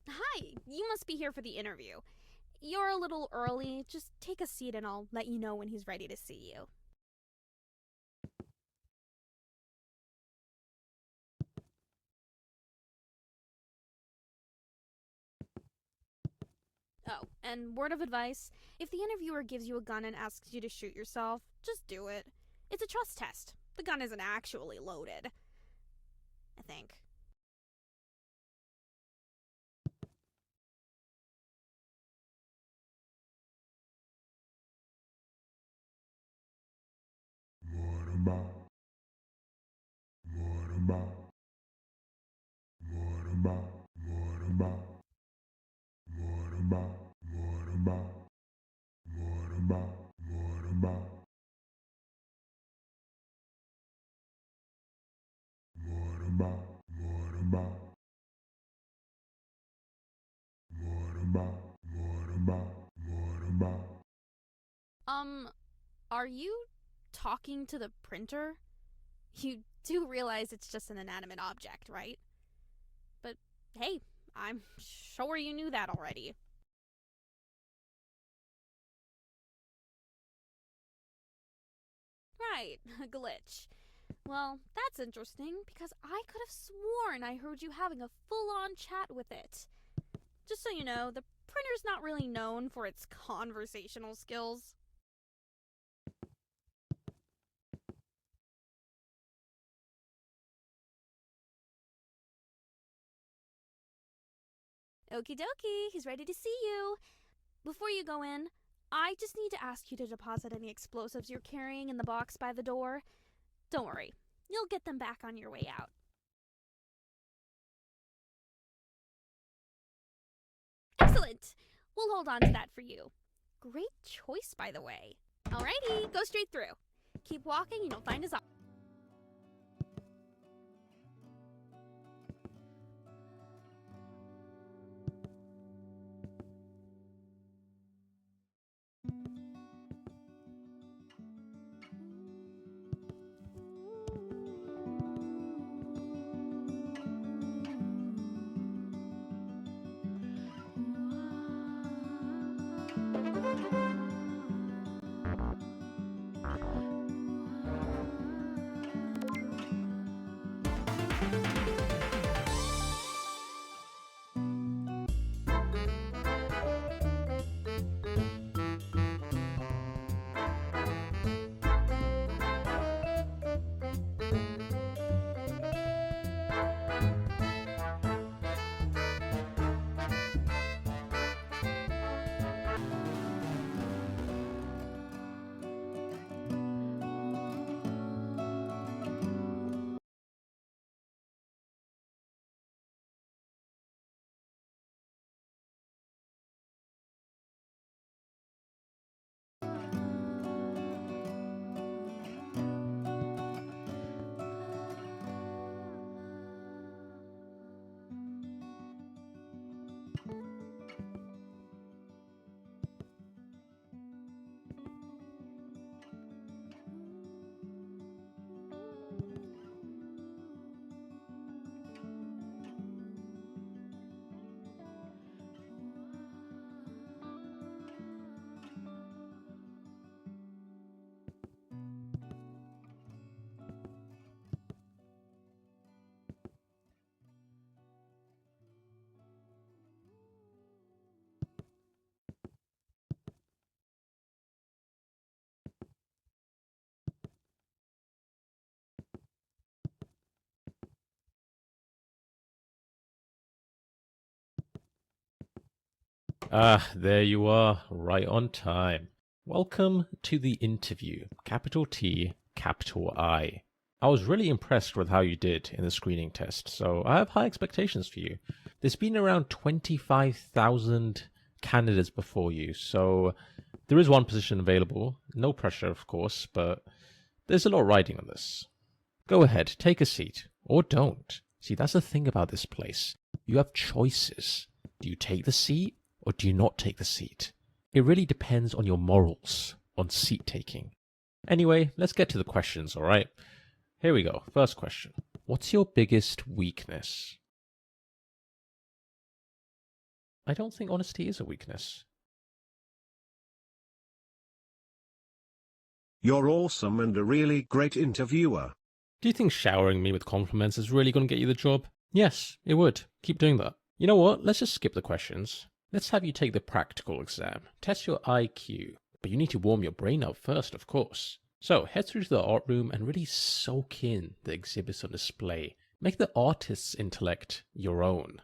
Hi, you must be here for the interview. You're a little early. Just take a seat and I'll let you know when he's ready to see you. Oh, and word of advice, if the interviewer gives you a gun and asks you to shoot yourself, just do it. It's a trust test. The gun isn't actually loaded. I think. Um, are you talking to the printer? You do realize it's just an inanimate object, right? But hey, I'm sure you knew that already. Right, a glitch. Well, that's interesting because I could have sworn I heard you having a full on chat with it. Just so you know, the printer's not really known for its conversational skills. Okie dokie, he's ready to see you. Before you go in, I just need to ask you to deposit any explosives you're carrying in the box by the door. Don't worry, you'll get them back on your way out. Excellent! We'll hold on to that for you. Great choice, by the way. Alrighty, go straight through. Keep walking and you'll find his office. Ah, there you are, right on time. Welcome to the interview, capital T, capital I. I was really impressed with how you did in the screening test, so I have high expectations for you. There's been around 25,000 candidates before you, so there is one position available. No pressure, of course, but there's a lot riding on this. Go ahead, take a seat, or don't. See, that's the thing about this place. You have choices. Do you take the seat, or do you not take the seat? It really depends on your morals on seat taking. Anyway, let's get to the questions, alright? Here we go. First question. What's your biggest weakness? I don't think honesty is a weakness. You're awesome and a really great interviewer. Do you think showering me with compliments is really going to get you the job? Yes, it would. Keep doing that. You know what? Let's just skip the questions. Let's have you take the practical exam. Test your IQ. But you need to warm your brain up first, of course. So head through to the art room and really soak in the exhibits on display. Make the artist's intellect your own.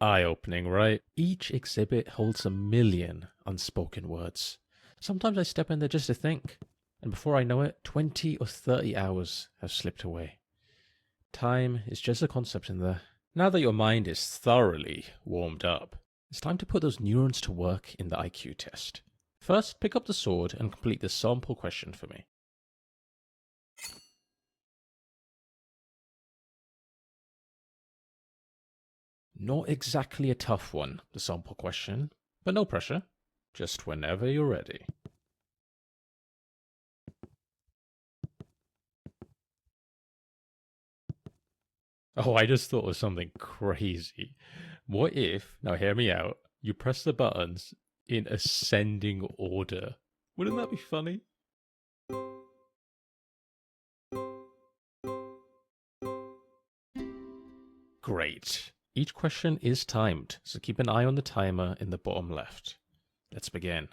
Eye-opening, right? Each exhibit holds a million unspoken words. Sometimes I step in there just to think, and before I know it, 20 or 30 hours have slipped away. Time is just a concept in there. Now that your mind is thoroughly warmed up, it's time to put those neurons to work in the IQ test. First, pick up the sword and complete the sample question for me. Not exactly a tough one, the sample question, but no pressure. Just whenever you're ready. Oh, I just thought of something crazy. What if, now hear me out, you press the buttons in ascending order? Wouldn't that be funny? Great. Each question is timed, so keep an eye on the timer in the bottom left. Let's begin.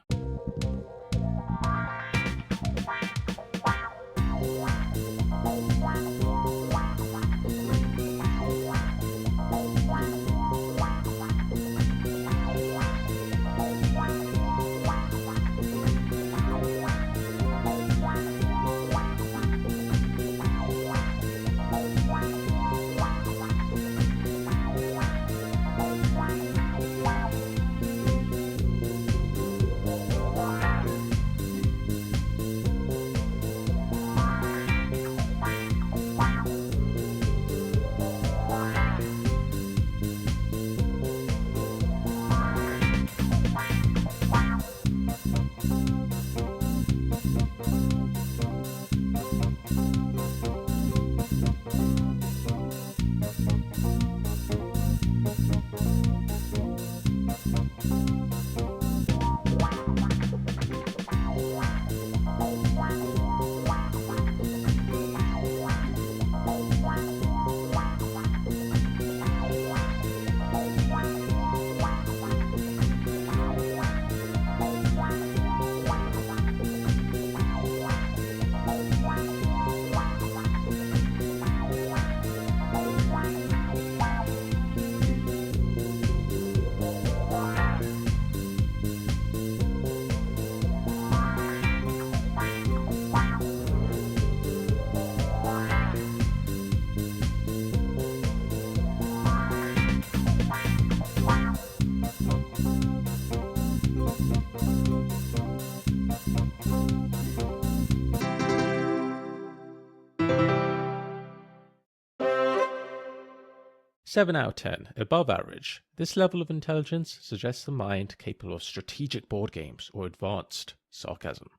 7 out of 10, above average. This level of intelligence suggests a mind capable of strategic board games or advanced sarcasm.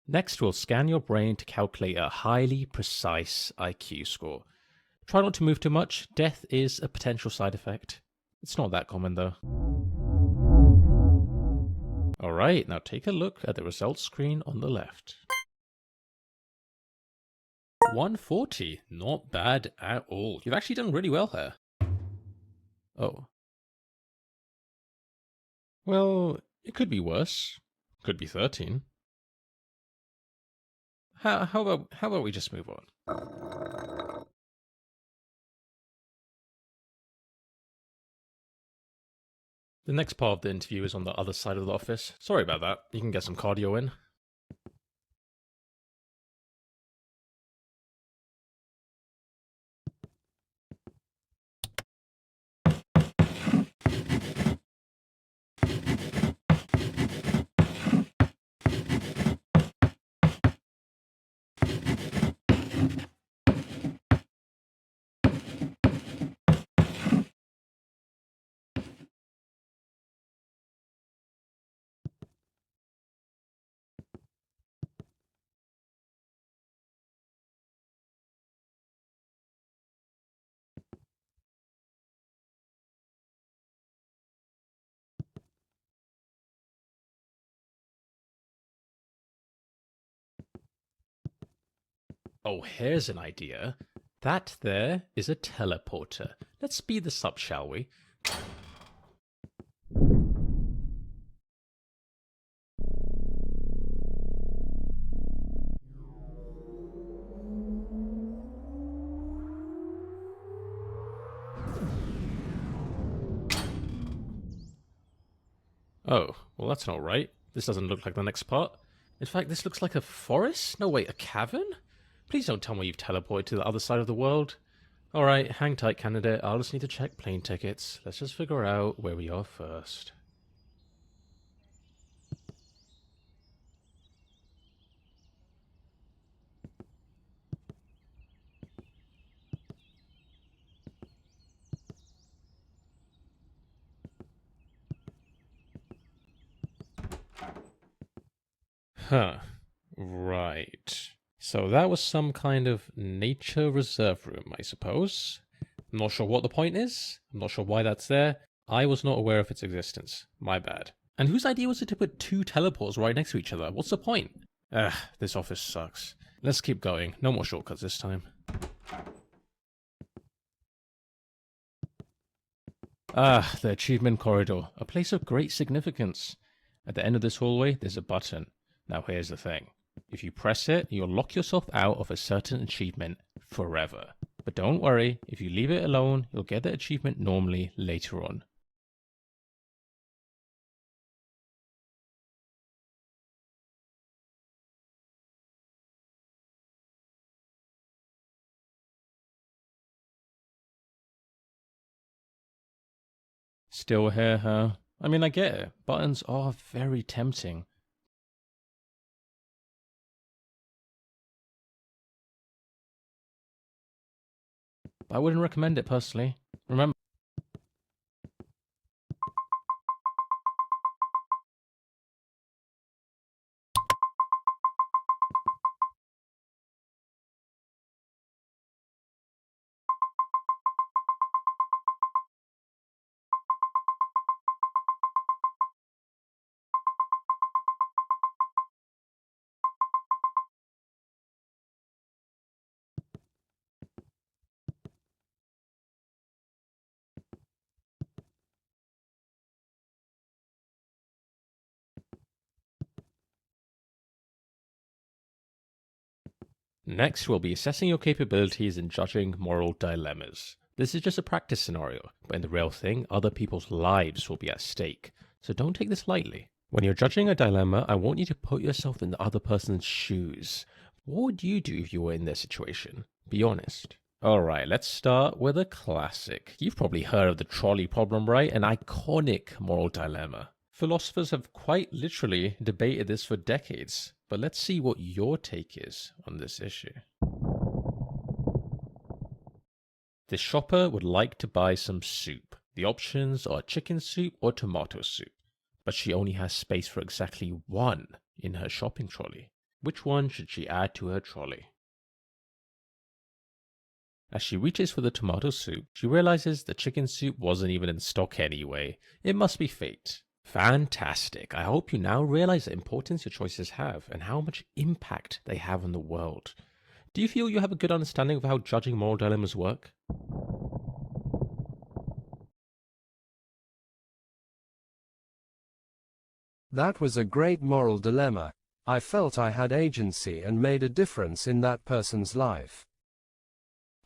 Next, we'll scan your brain to calculate a highly precise IQ score. Try not to move too much, death is a potential side effect. It's not that common though. Alright, now take a look at the results screen on the left. 140, not bad at all. You've actually done really well here. Oh. Well, it could be worse. Could be 13. How about we just move on? The next part of the interview is on the other side of the office. Sorry about that. You can get some cardio in. Oh, here's an idea. That there is a teleporter. Let's speed this up, shall we? Oh, well that's not right. This doesn't look like the next part. In fact, this looks like a forest? No, wait, a cavern? Please don't tell me you've teleported to the other side of the world. Alright, hang tight, candidate. I'll just need to check plane tickets. Let's just figure out where we are first. Huh. Right. So that was some kind of nature reserve room, I suppose. I'm not sure what the point is. I'm not sure why that's there. I was not aware of its existence. My bad. And whose idea was it to put two teleports right next to each other? What's the point? Ugh, this office sucks. Let's keep going. No more shortcuts this time. Ah, the achievement corridor. A place of great significance. At the end of this hallway, there's a button. Now here's the thing. If you press it, you'll lock yourself out of a certain achievement forever. But don't worry, if you leave it alone, you'll get the achievement normally later on. Still here, huh? I mean, I get it. Buttons are very tempting. But I wouldn't recommend it personally. Remember, next, we'll be assessing your capabilities in judging moral dilemmas. This is just a practice scenario, but in the real thing, other people's lives will be at stake, so don't take this lightly. When you're judging a dilemma, I want you to put yourself in the other person's shoes. What would you do if you were in their situation? Be honest. Alright, let's start with a classic. You've probably heard of the trolley problem, right? An iconic moral dilemma. Philosophers have quite literally debated this for decades, but let's see what your take is on this issue. This shopper would like to buy some soup. The options are chicken soup or tomato soup, but she only has space for exactly one in her shopping trolley. Which one should she add to her trolley? As she reaches for the tomato soup, she realizes the chicken soup wasn't even in stock anyway. It must be fate. Fantastic. I hope you now realize the importance your choices have and how much impact they have on the world. Do you feel you have a good understanding of how judging moral dilemmas work? That was a great moral dilemma. I felt I had agency and made a difference in that person's life.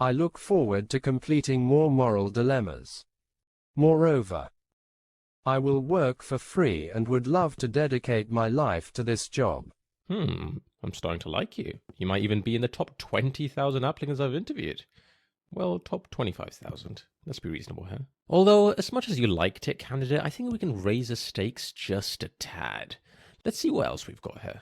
I look forward to completing more moral dilemmas. Moreover, I will work for free and would love to dedicate my life to this job. I'm starting to like you. You might even be in the top 20,000 applicants I've interviewed. Well, top 25,000. Let's be reasonable here. Although, as much as you liked it, candidate, I think we can raise the stakes just a tad. Let's see what else we've got here.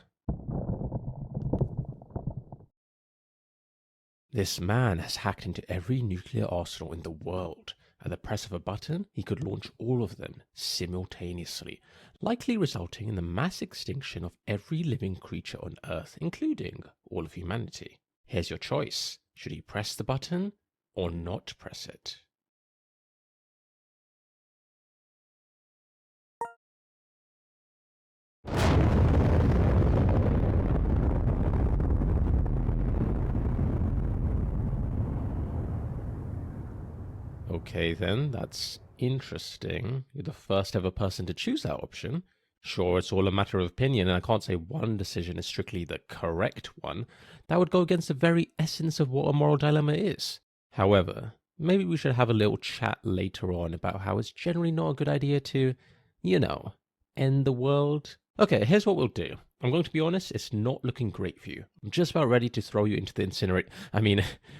This man has hacked into every nuclear arsenal in the world. At the press of a button, he could launch all of them simultaneously, likely resulting in the mass extinction of every living creature on Earth, including all of humanity. Here's your choice. Should he press the button or not press it? Okay then, that's interesting. You're the first ever person to choose that option. Sure, it's all a matter of opinion, and I can't say one decision is strictly the correct one. That would go against the very essence of what a moral dilemma is. However, maybe we should have a little chat later on about how it's generally not a good idea to, end the world. Okay, here's what we'll do. I'm going to be honest, it's not looking great for you. I'm just about ready to throw you into the incinerator.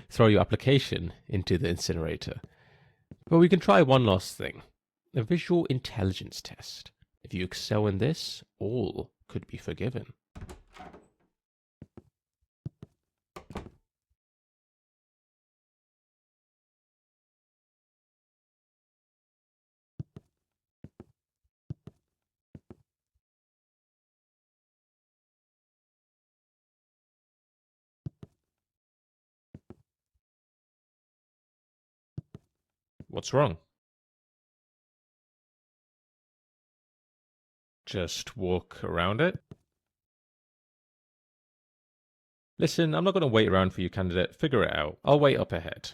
Throw your application into the incinerator. But we can try one last thing. A visual intelligence test. If you excel in this, all could be forgiven. What's wrong? Just walk around it? Listen, I'm not going to wait around for you, candidate. Figure it out. I'll wait up ahead.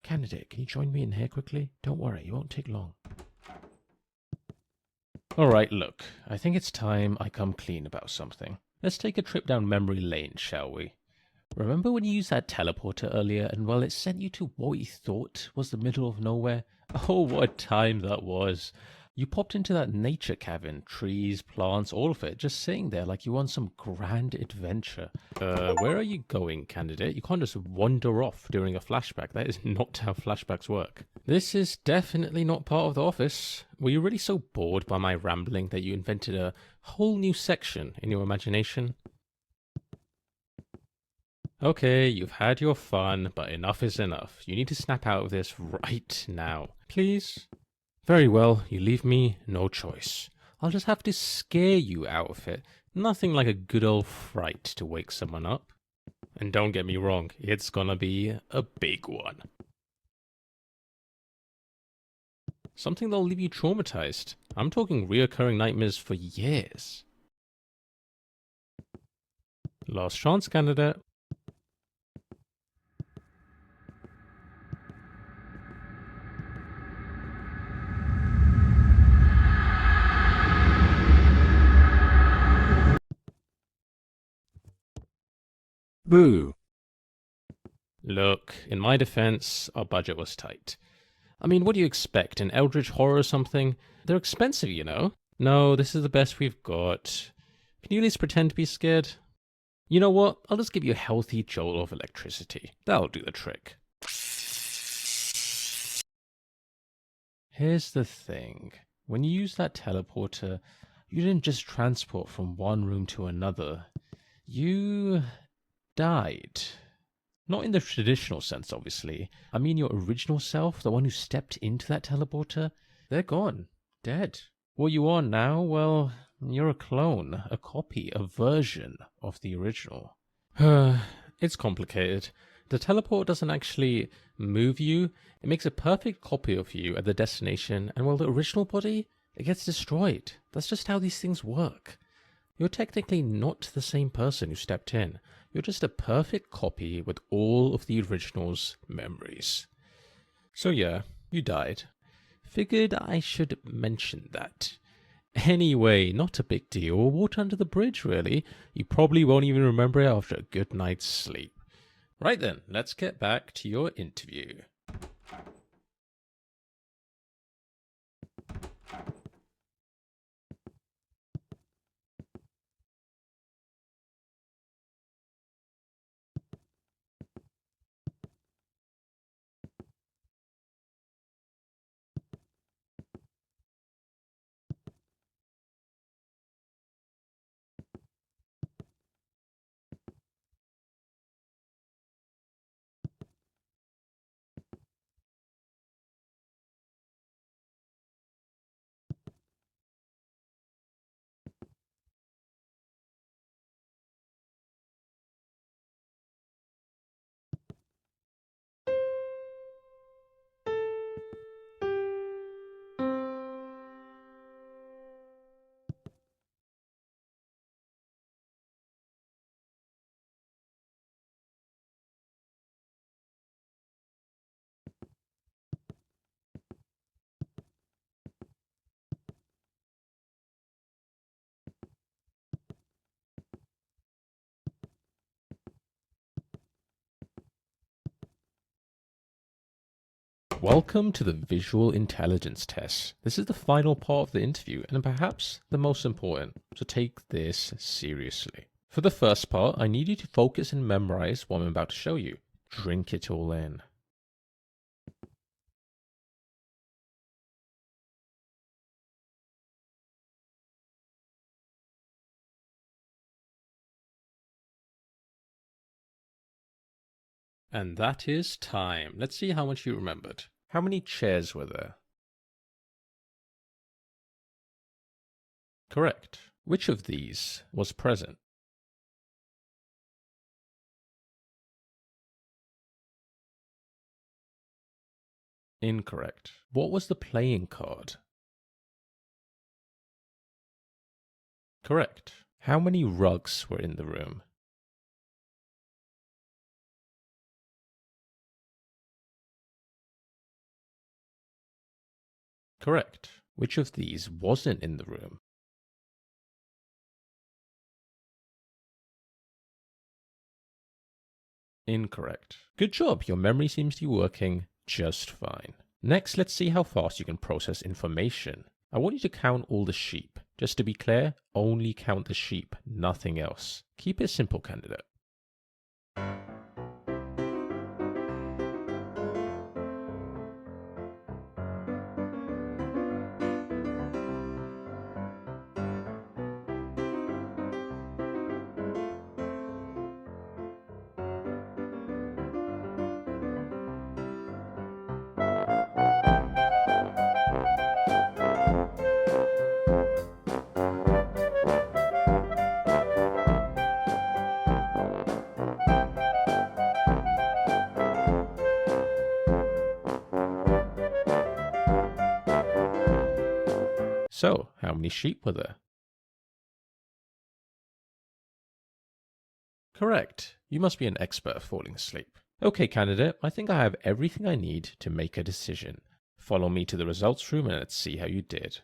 Candidate, can you join me in here quickly? Don't worry, it won't take long. Alright, look, I think it's time I come clean about something. Let's take a trip down memory lane, shall we? Remember when you used that teleporter earlier and, well, it sent you to what you thought was the middle of nowhere? Oh, what a time that was. You popped into that nature cabin, trees, plants, all of it, just sitting there like you on some grand adventure. Where are you going, candidate? You can't just wander off during a flashback. That is not how flashbacks work. This is definitely not part of the office. Were you really so bored by my rambling that you invented a whole new section in your imagination? Okay, you've had your fun, but enough is enough. You need to snap out of this right now. Please? Very well, you leave me no choice. I'll just have to scare you out of it. Nothing like a good old fright to wake someone up. And don't get me wrong, it's gonna be a big one. Something that'll leave you traumatized. I'm talking reoccurring nightmares for years. Last chance, candidate. Boo. Look, in my defense, our budget was tight. I mean, what do you expect? An eldritch horror or something? They're expensive, you know? No, this is the best we've got. Can you at least pretend to be scared? You know what? I'll just give you a healthy jolt of electricity. That'll do the trick. Here's the thing. When you use that teleporter, you didn't just transport from one room to another. You died. Not in the traditional sense, obviously. I mean your original self, the one who stepped into that teleporter. They're gone. Dead. What you are now, well, you're a clone, a copy, a version of the original. It's complicated. The teleport doesn't actually move you. It makes a perfect copy of you at the destination, and while the original body, it gets destroyed. That's just how these things work. You're technically not the same person who stepped in. You're just a perfect copy with all of the original's memories. So yeah, you died. Figured I should mention that. Anyway, not a big deal. Water under the bridge, really. You probably won't even remember it after a good night's sleep. Right then, let's get back to your interview. Welcome to the visual intelligence test. This is the final part of the interview and perhaps the most important, so take this seriously. For the first part, I need you to focus and memorize what I'm about to show you. Drink it all in. And that is time. Let's see how much you remembered. How many chairs were there? Correct. Which of these was present? Incorrect. What was the playing card? Correct. How many rugs were in the room? Correct. Which of these wasn't in the room? Incorrect. Good job, your memory seems to be working just fine. Next, let's see how fast you can process information. I want you to count all the sheep. Just to be clear, only count the sheep, nothing else. Keep it simple, candidate. So, how many sheep were there? Correct. You must be an expert at falling asleep. Okay, candidate, I think I have everything I need to make a decision. Follow me to the results room and let's see how you did.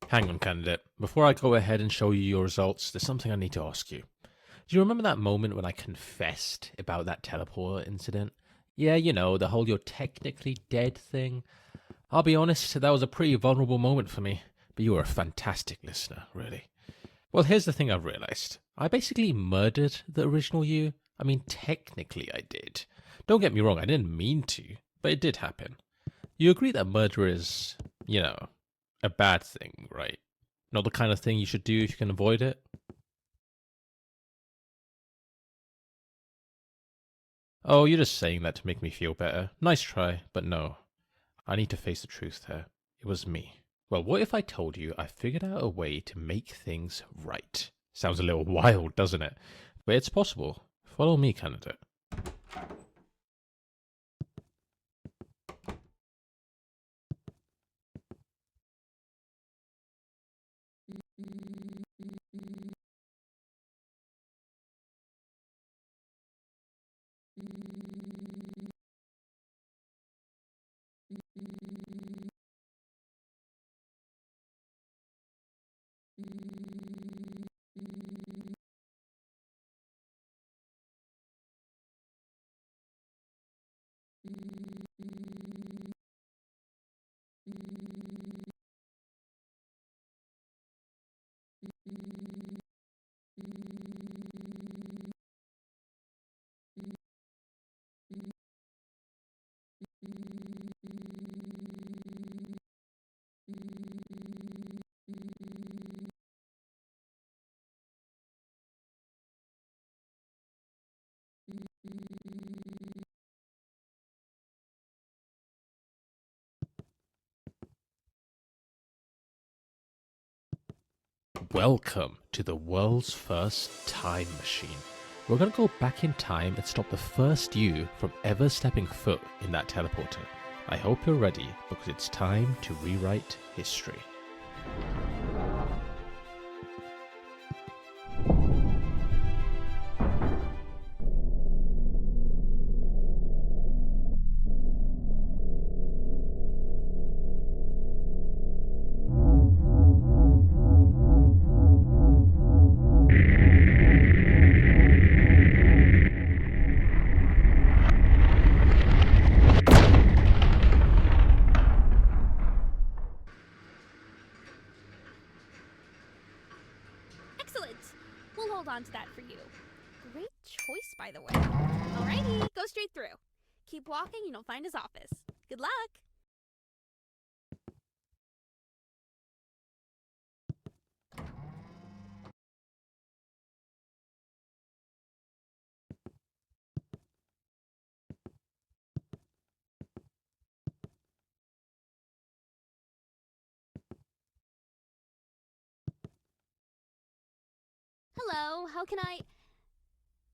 Hang on, candidate. Before I go ahead and show you your results, there's something I need to ask you. Do you remember that moment when I confessed about that teleporter incident? Yeah, you know, the whole "you're technically dead" thing. I'll be honest, that was a pretty vulnerable moment for me, but you were a fantastic listener, really. Well, here's the thing I've realized. I basically murdered the original you. I mean, technically I did. Don't get me wrong, I didn't mean to, but it did happen. You agree that murder is, a bad thing, right? Not the kind of thing you should do if you can avoid it? Oh, you're just saying that to make me feel better. Nice try, but no. I need to face the truth here. It was me. Well, what if I told you I figured out a way to make things right? Sounds a little wild, doesn't it? But it's possible. Follow me, candidate. Welcome to the world's first time machine. We're going to go back in time and stop the first you from ever stepping foot in that teleporter. I hope you're ready, because it's time to rewrite history. Excellent! We'll hold on to that for you. Great choice, by the way. Alrighty, go straight through. Keep walking and you'll find his office. Good luck! Hello, how can I...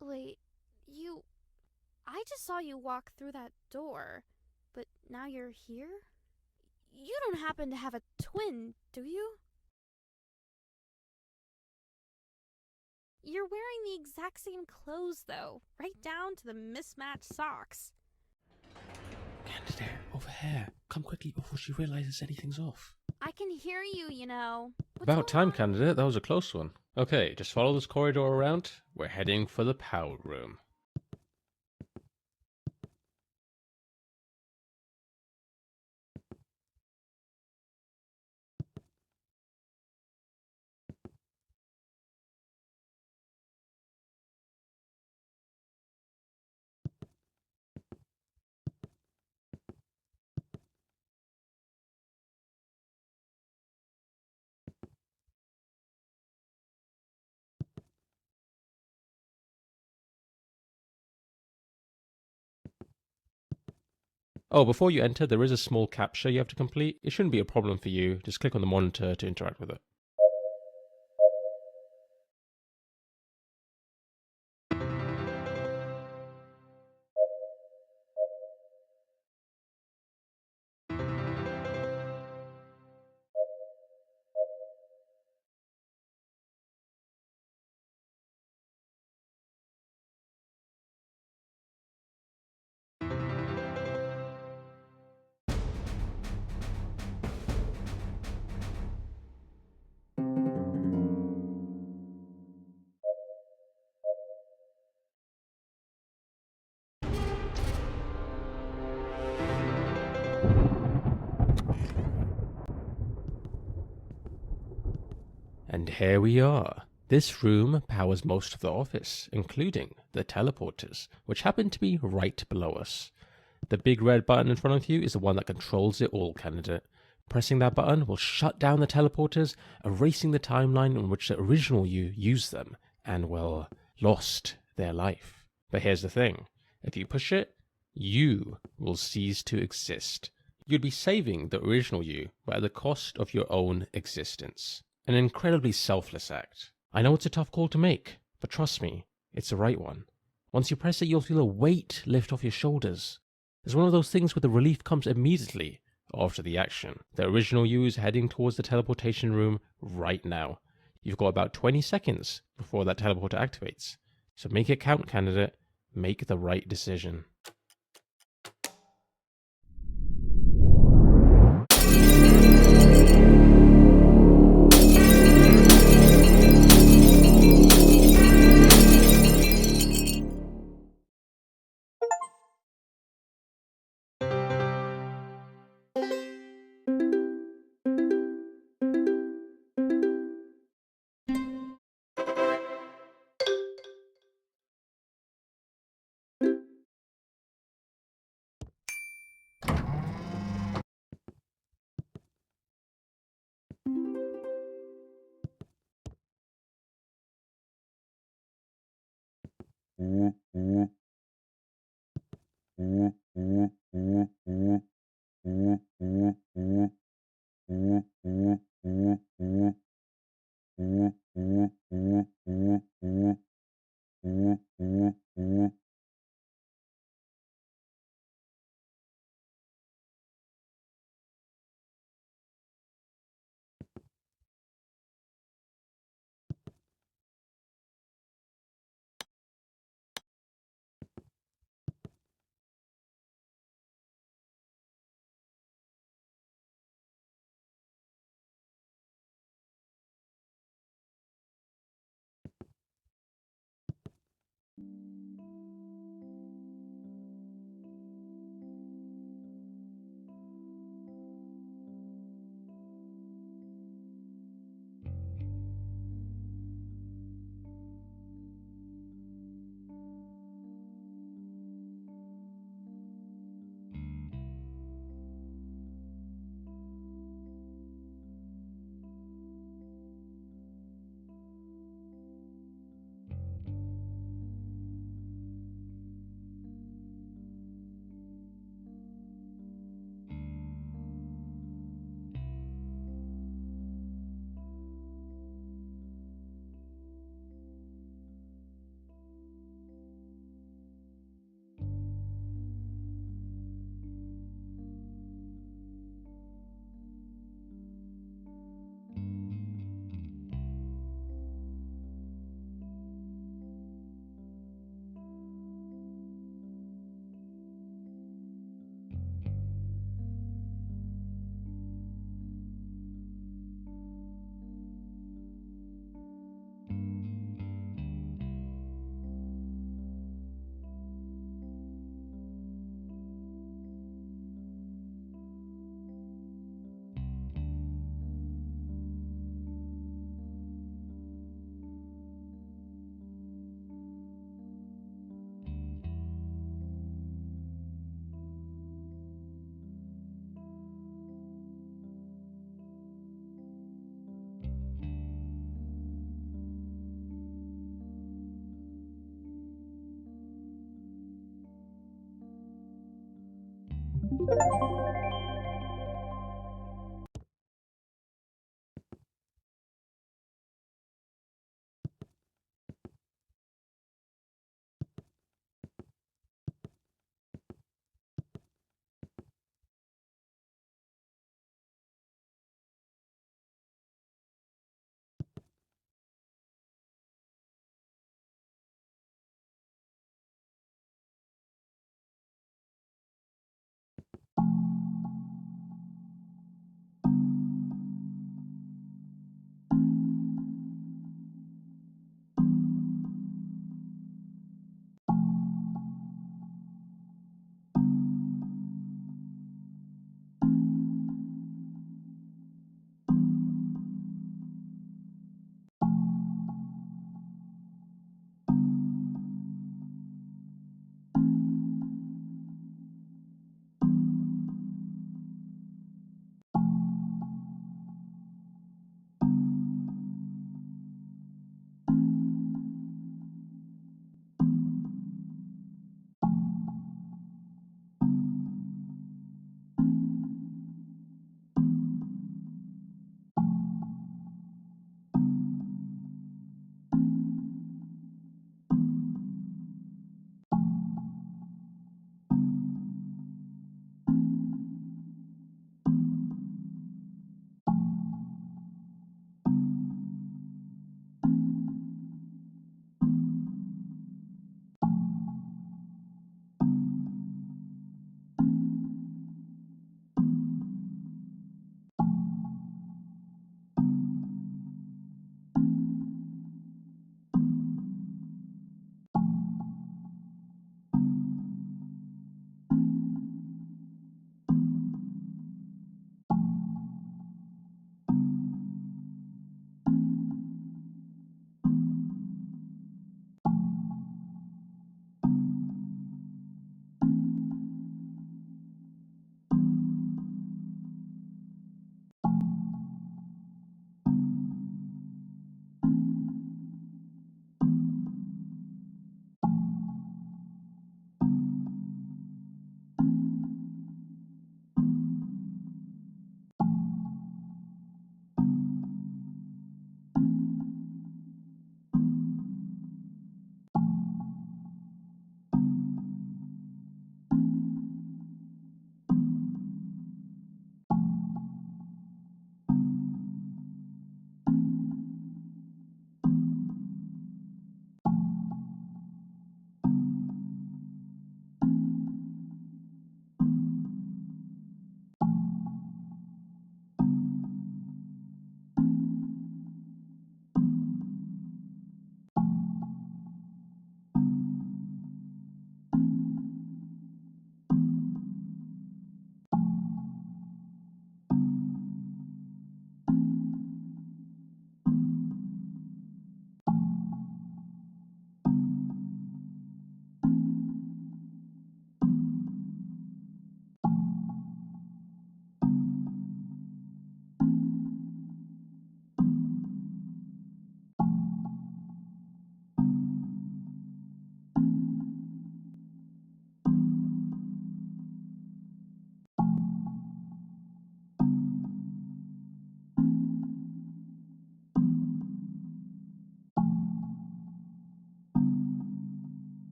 Wait, you... I just saw you walk through that door, but now you're here? You don't happen to have a twin, do you? You're wearing the exact same clothes, though, right down to the mismatched socks. Candidate, over here. Come quickly before she realizes anything's off. I can hear you, you know. What's About going time, on? candidate. That was a close one. Okay, just follow this corridor around. We're heading for the power room. Oh, before you enter, there is a small captcha you have to complete. It shouldn't be a problem for you. Just click on the monitor to interact with it. And here we are. This room powers most of the office, including the teleporters, which happen to be right below us. The big red button in front of you is the one that controls it all, candidate. Pressing that button will shut down the teleporters, erasing the timeline in which the original you used them and, well, lost their life. But here's the thing. If you push it, you will cease to exist. You'd be saving the original you, but at the cost of your own existence. An incredibly selfless act. I know it's a tough call to make, but trust me, it's the right one. Once you press it, you'll feel a weight lift off your shoulders. It's one of those things where the relief comes immediately after the action. The original you is heading towards the teleportation room right now. You've got about 20 seconds before that teleporter activates. So make it count, candidate. Make the right decision.